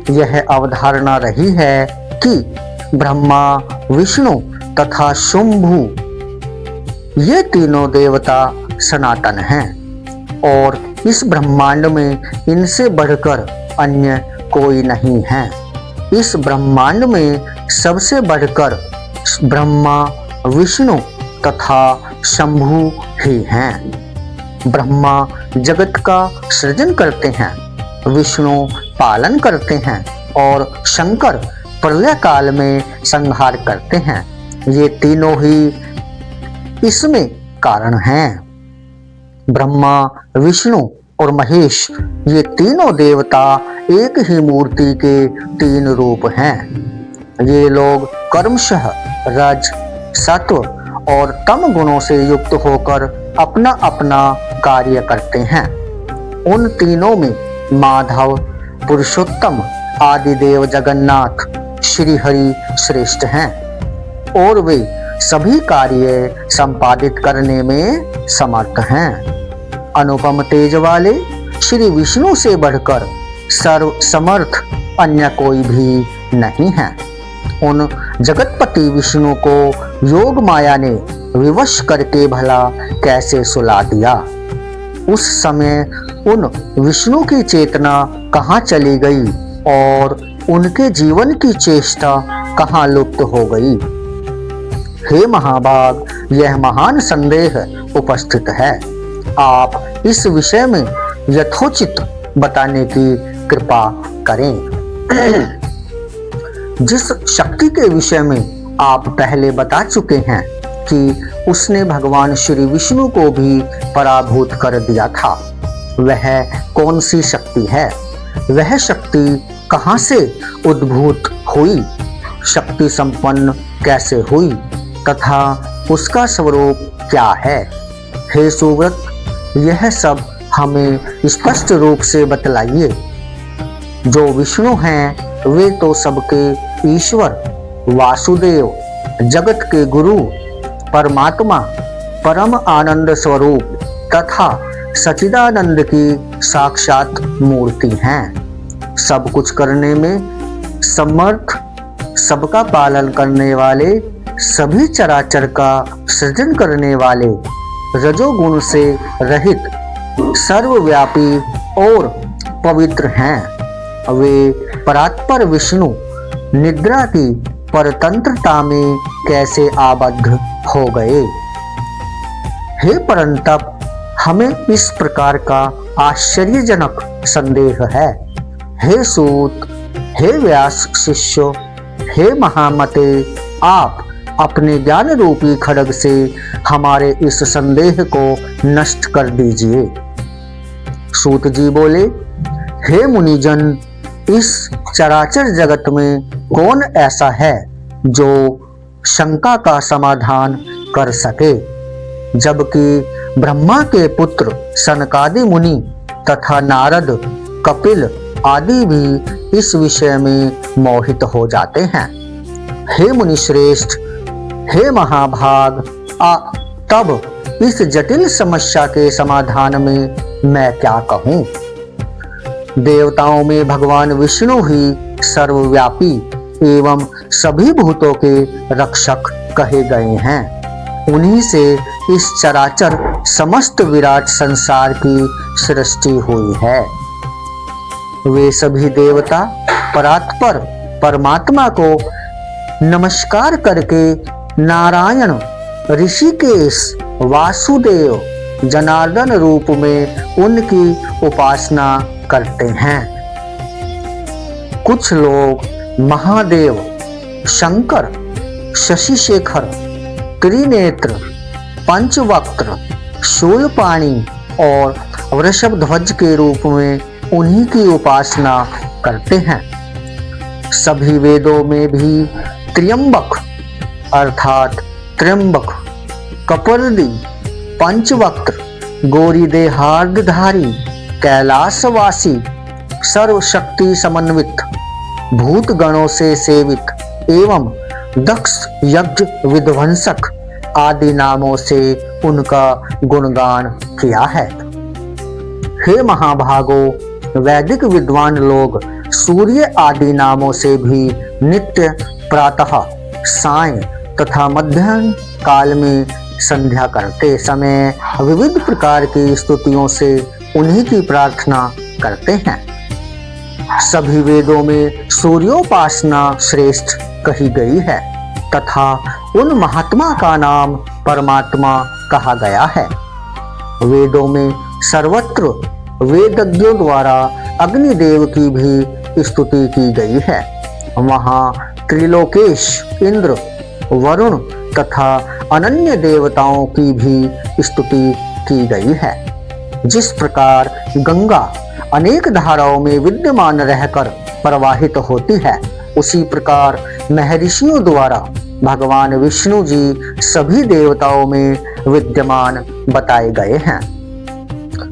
यह अवधारणा रही है कि ब्रह्मा, विष्णु तथा शुंभु ये तीनों देवता सनातन हैं और इस ब्रह्मांड में इनसे बढ़कर अन्य कोई नहीं है। इस ब्रह्मांड में सबसे बढ़कर ब्रह्मा, विष्णु तथा शंभु ही हैं। ब्रह्मा जगत का सृजन करते हैं, विष्णु पालन करते हैं और शंकर प्रलय काल में संहार करते हैं। ये तीनों ही इसमें कारण हैं। ब्रह्मा, विष्णु और महेश ये तीनों देवता एक ही मूर्ति के 3 रूप हैं। ये लोग कर्मशः रज, सत्व और तम गुणों से युक्त होकर अपना अपना कार्य करते हैं। उन तीनों में माधव, पुरुषोत्तम, आदिदेव जगन्नाथ, श्री हरि श्रेष्ठ हैं और वे सभी कार्य संपादित करने में समर्थ हैं। अनुपम तेज वाले श्री विष्णु से बढ़कर सर्व समर्थ अन्य कोई भी नहीं है। उन जगतपति विष्णु को योग माया ने विवश करके भला कैसे सुला दिया? उस समय उन विष्णु की चेतना कहाँ चली गई और उनके जीवन की चेष्टा कहाँ लुप्त हो गई? हे महाभाग, यह महान संदेह उपस्थित है। आप इस विषय में यथोचित बताने की कृपा करें। जिस शक्ति के विषय में आप पहले बता चुके हैं कि उसने भगवान श्री विष्णु को भी पराभूत कर दिया था, वह कौन सी शक्ति है? वह शक्ति कहां से उद्भूत हुई, शक्ति संपन्न कैसे हुई तथा उसका स्वरूप क्या है? हे सुव्रत, यह सब हमें स्पष्ट रूप से बतलाइए। जो विष्णु हैं वे तो सबके ईश्वर, वासुदेव, जगत के गुरु, परमात्मा, परम आनंद स्वरूप तथा सच्चिदानंद की साक्षात मूर्ति हैं। सब कुछ करने में समर्थ, सबका पालन करने वाले, सभी चराचर का सृजन करने वाले, रजोगुण से रहित, सर्वव्यापी और पवित्र हैं। वे परात्पर विष्णु निद्रा की परतंत्रता में कैसे आबद्ध हो गए? हे परंतप, हमें इस प्रकार का आश्चर्यजनक संदेह है। हे सूत, हे व्यास शिष्यो, हे महामते, आप अपने ज्ञान रूपी खड्ग से हमारे इस संदेह को नष्ट कर दीजिए। सूत जी बोले, हे मुनिजन, इस चराचर जगत में कौन ऐसा है जो शंका का समाधान कर सके, जबकि ब्रह्मा के पुत्र सनकादि मुनि तथा नारद, कपिल आदि भी इस विषय में मोहित हो जाते हैं। हे मुनि श्रेष्ठ, हे महाभाग, तब इस जटिल समस्या के समाधान में मैं क्या कहूँ? देवताओं में भगवान विष्णु ही सर्वव्यापी एवं सभी भूतों के रक्षक कहे गए हैं। उन्हीं से इस चराचर समस्त विराट संसार की सृष्टि हुई है। वे सभी देवता परात्पर परमात्मा को नमस्कार करके नारायण, ऋषिकेश, वासुदेव, जनार्दन रूप में उनकी उपासना करते हैं। कुछ लोग महादेव, शंकर, शशिशेखर, त्रिनेत्र, पंचवक्त्र, शूलपाणी और वृषभध्वज के रूप में उन्हीं की उपासना करते हैं। सभी वेदों में भी त्र्यंबक अर्थात त्र्यंबक, कपर्दी, पंचवक्त्र, गौरी देहार्धधारी, कैलाशवासी, सर्वशक्ति समन्वित, भूत गणों से सेवित एवं दक्ष यज्ञ विध्वंसक आदि नामों से उनका गुणगान किया है। हे महाभागो, वैदिक विद्वान लोग सूर्य आदि नामों से भी नित्य प्रातः, सायं तथा मध्याह्न काल में संध्या करते समय विविध प्रकार की स्तुतियों से उन्हीं की प्रार्थना करते हैं। सभी वेदों में सूर्योपासना श्रेष्ठ कही गई है तथा उन महात्मा का नाम परमात्मा कहा गया है। वेदों में सर्वत्र वेदज्ञों द्वारा अग्निदेव की भी स्तुति की गई है। वहाँ त्रिलोकेश, इंद्र, वरुण तथा अनन्य देवताओं की भी स्तुति की गई है। जिस प्रकार गंगा अनेक धाराओं में विद्यमान रहकर प्रवाहित होती है, उसी प्रकार महर्षियों द्वारा भगवान विष्णु जी सभी देवताओं में विद्यमान बताए गए हैं।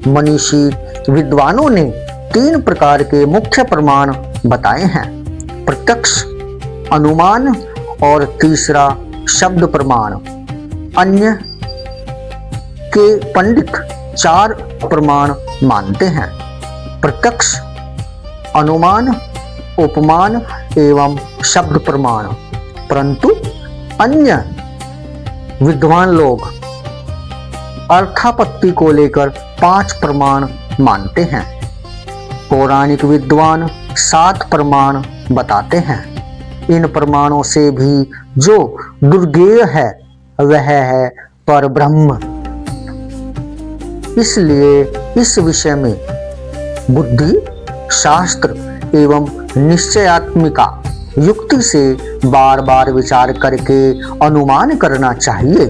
मनीषी विद्वानों ने 3 प्रकार के मुख्य प्रमाण बताए हैं, प्रत्यक्ष, अनुमान और तीसरा शब्द प्रमाण। अन्य के पंडित 4 प्रमाण मानते हैं, प्रत्यक्ष, अनुमान, उपमान एवं शब्द प्रमाण। परंतु अन्य विद्वान लोग अर्थापत्ति को लेकर 5 प्रमाण मानते हैं। पौराणिक विद्वान 7 प्रमाण बताते हैं। इन प्रमाणों से भी जो दुर्गेय है वह है परब्रह्म। इसलिए इस विषय में बुद्धि, शास्त्र एवं निश्चयात्मिका युक्ति से बार बार विचार करके अनुमान करना चाहिए।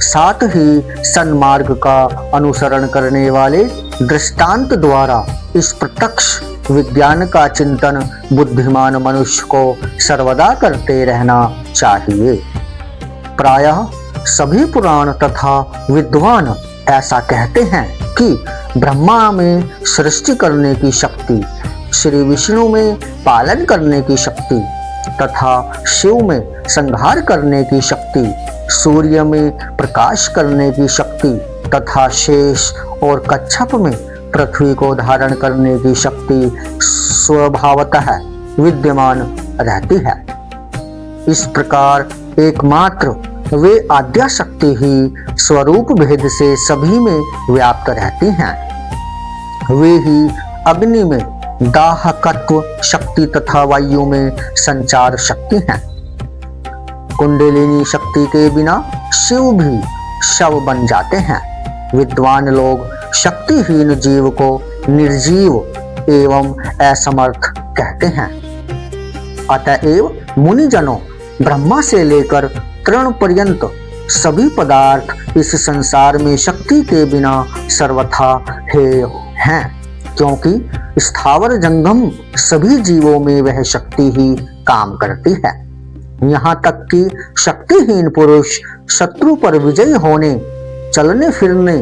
साथ ही सन्मार्ग का अनुसरण करने वाले दृष्टांत द्वारा इस प्रत्यक्ष विज्ञान का चिंतन बुद्धिमान मनुष्य को सर्वदा करते रहना चाहिए। प्रायः सभी पुराण तथा विद्वान ऐसा कहते हैं कि ब्रह्मा में सृष्टि करने की शक्ति, श्री विष्णु में पालन करने की शक्ति तथा शिव में संहार करने की शक्ति, सूर्य में प्रकाश करने की शक्ति तथा शेष और कच्छप में पृथ्वी को धारण करने की शक्ति स्वभावतः विद्यमान रहती है। इस प्रकार एकमात्र वे आद्या शक्ति ही स्वरूप भेद से सभी में व्याप्त रहती हैं। वे ही अग्नि में दाहकत्व शक्ति तथा वायु में संचार शक्ति हैं। कुंडलिनी शक्ति के बिना शिव भी शव बन जाते हैं। विद्वान लोग शक्तिहीन जीव को निर्जीव एवं असमर्थ कहते हैं। अतएव मुनिजनों, ब्रह्मा से लेकर तृण पर्यंत सभी पदार्थ इस संसार में शक्ति के बिना सर्वथा हेय हैं, क्योंकि स्थावर जंगम सभी जीवों में वह शक्ति ही काम करती है। यहाँ तक कि शक्तिहीन पुरुष शत्रु पर विजयी होने, चलने फिरने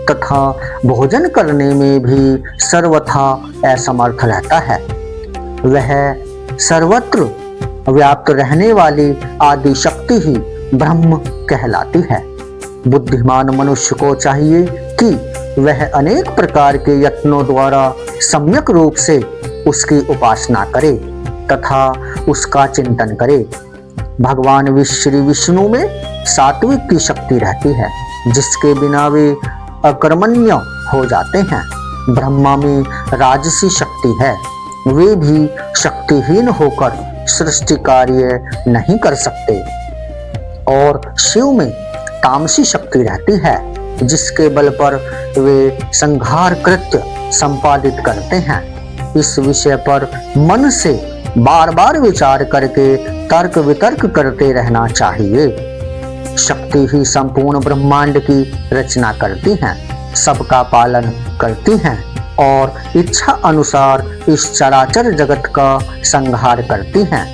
तथा भोजन करने में भी सर्वथा असमर्थ रहता है। वह सर्वत्र व्याप्त रहने वाली आदि शक्ति ही ब्रह्म कहलाती है। बुद्धिमान मनुष्य को चाहिए कि वह अनेक प्रकार के यत्नों द्वारा सम्यक रूप से उसकी उपासना करे तथा उसका चिंतन करे। भगवान श्री विष्णु में सात्विक की शक्ति रहती है, जिसके बिना वे अकर्मण्य हो जाते हैं। ब्रह्मा में राजसी शक्ति है, वे भी शक्तिहीन होकर सृष्टि कार्य नहीं कर सकते। और शिव में तामसी शक्ति रहती है, जिसके बल पर वे संहार कृत्य संपादित करते हैं। इस विषय पर मन से बार बार विचार करके तर्क वितर्क करते रहना चाहिए। शक्ति ही संपूर्ण ब्रह्मांड की रचना करती हैं, सबका पालन करती हैं और इच्छा अनुसार इस चराचर जगत का संहार करती हैं।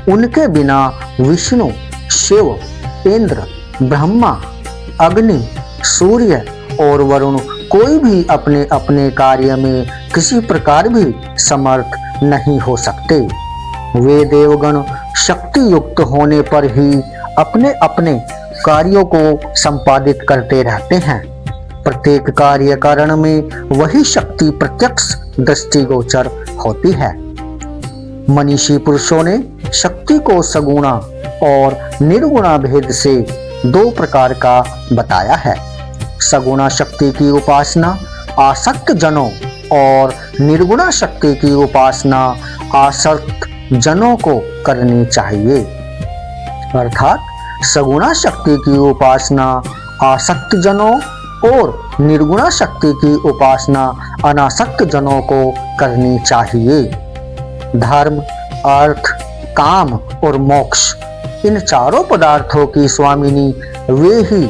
उनके बिना विष्णु, शिव, इंद्र, ब्रह्मा, अग्नि, सूर्य और वरुण कोई भी अपने अपने कार्य में किसी प्रकार भी समर्थ नहीं हो सकते। वे देवगण शक्ति युक्त होने पर ही अपने अपने कार्यों को संपादित करते रहते हैं। प्रत्येक कार्य कारण में वही शक्ति प्रत्यक्ष दृष्टिगोचर होती है। मनीषी पुरुषों ने शक्ति को सगुणा और निर्गुणा भेद से दो प्रकार का बताया है। सगुणा शक्ति की उपासना आसक्त जनों और निर्गुणा शक्ति की उपासना आसक्त जनों को करनी चाहिए। अर्थात सगुणा शक्ति की उपासना आसक्त जनों और निर्गुणा शक्ति की उपासना अनासक्त जनों को करनी चाहिए। धर्म, अर्थ, काम और मोक्ष, इन चारों पदार्थों की स्वामिनी वे ही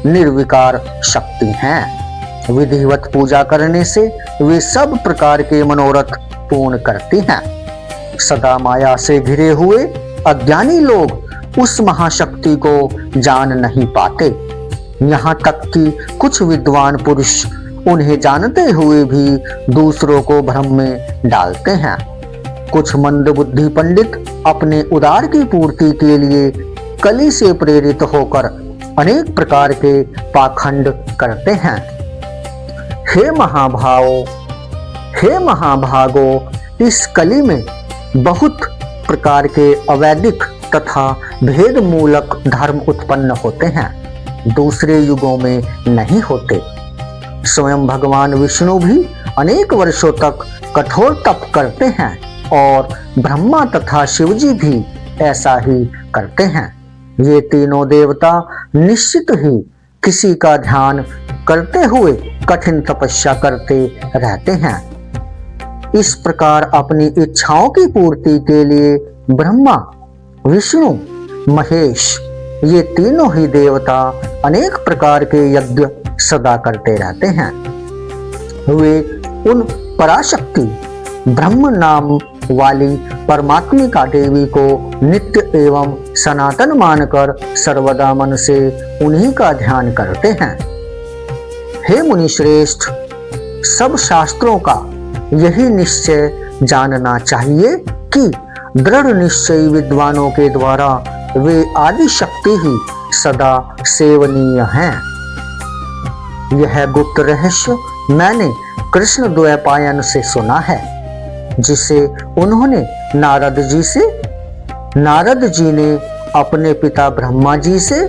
निर्विकार शक्ति हैं। विधिवत पूजा करने से वे सब प्रकार के मनोरथ पूर्ण करती हैं। सदा माया से घिरे हुए अज्ञानी लोग उस महाशक्ति को जान नहीं पाते। यहाँ तक कि कुछ विद्वान पुरुष उन्हें जानते हुए भी दूसरों को भ्रम में डालते हैं। कुछ मंद बुद्धि पंडित अपने उदार की पूर्ति के लिए कली से प्रेरित होकर अनेक प्रकार के पाखंड करते हैं। हे महाभागो, इस कली में बहुत प्रकार के अवैदिक तथा भेद मूलक धर्म उत्पन्न होते हैं, दूसरे युगों में नहीं होते। स्वयं भगवान विष्णु भी अनेक वर्षों तक कठोर तप करते हैं और ब्रह्मा तथा शिवजी भी ऐसा ही करते हैं। ये तीनों देवता निश्चित ही किसी का ध्यान करते हुए कठिन तपस्या करते रहते हैं। इस प्रकार अपनी इच्छाओं की पूर्ति के लिए ब्रह्मा, विष्णु, महेश ये तीनों ही देवता अनेक प्रकार के यज्ञ सदा करते रहते हैं। वे उन पराशक्ति ब्रह्म नाम वाली परमात्मिका देवी को नित्य एवं सनातन मानकर सर्वदा मन से उन्हीं का ध्यान करते हैं। हे मुनि श्रेष्ठ, सब शास्त्रों का यही निश्चय जानना चाहिए कि दृढ़ निश्चयी विद्वानों के द्वारा वे आदि शक्ति ही सदा सेवनीय हैं। यह गुप्त रहस्य मैंने कृष्ण द्वैपायन से सुना है, जिसे उन्होंने नारद जी ने अपने पिता ब्रह्मा जी से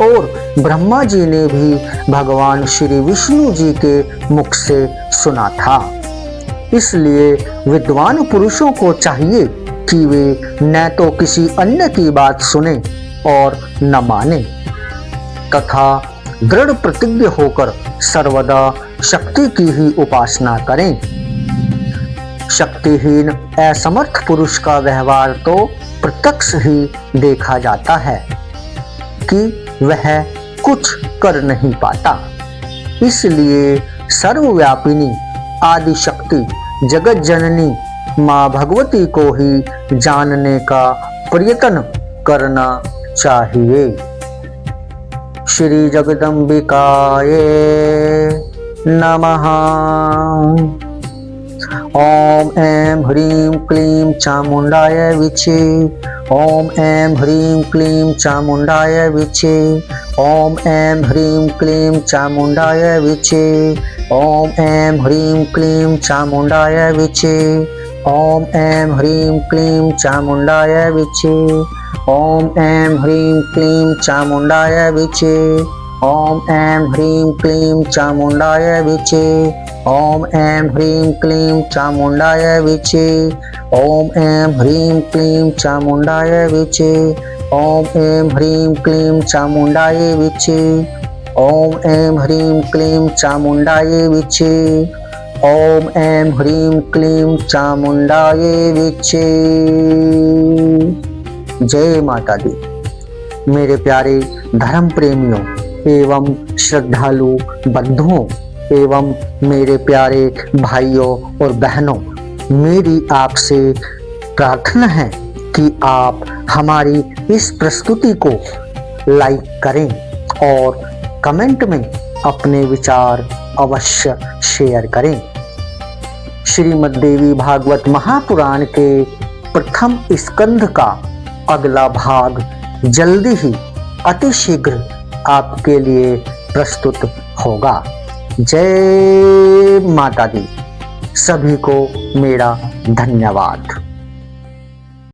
और ब्रह्मा जी ने भी भगवान श्री विष्णु जी के मुख से सुना था। इसलिए विद्वान पुरुषों को चाहिए कि वे न तो किसी अन्य की बात सुने और न माने, तथा दृढ़ प्रतिज्ञ होकर सर्वदा शक्ति की ही उपासना करें। शक्तिहीन असमर्थ पुरुष का व्यवहार तो प्रत्यक्ष ही देखा जाता है कि वह कुछ कर नहीं पाता। इसलिए सर्वव्यापिनी आदि शक्ति जगत जननी माँ भगवती को ही जानने का प्रयत्न करना चाहिए। श्री जगदम्बिकाये नमः। ओम ऐं ह्रीं क्लीं चामुंडाय विचे। ओम ऐं ह्रीं क्लीं चामुंडाय विचे। ओम ऐं ह्रीं क्लीं चामुंडाय विचे। ओम ऐं ह्रीं क्लीं चामुंडाय विचे। ओम ऐं ह्रीं क्लीं चामुंडाय विचे। ओम ऐं ह्रीं क्लीं चामुंडाय विचे। ओम ऐं ह्रीं क्लीं चामुंडाय विचे। ओम ऐं ह्रीं क्लीं चामुंडाय विचे। ओम ऐं ह्रीं क्लीं चामुंडाय विचे। ओम ऐं ह्रीं क्लीं चामुंडाय विचे। ओम ऐं ह्रीं क्लीं चामुंडाय विचे। ओम ऐं ह्रीं क्लीं चामुंडाय विचे। जय माता दी। मेरे प्यारे धर्म प्रेमियों एवं श्रद्धालु बंधुओं एवं मेरे प्यारे भाइयों और बहनों, मेरी आपसे प्रार्थना है कि आप हमारी इस प्रस्तुति को लाइक करें और कमेंट में अपने विचार अवश्य शेयर करें। श्रीमद् देवी भागवत महापुराण के प्रथम स्कंध का अगला भाग जल्दी ही अतिशीघ्र आपके लिए प्रस्तुत होगा। जय माता दी। सभी को मेरा धन्यवाद।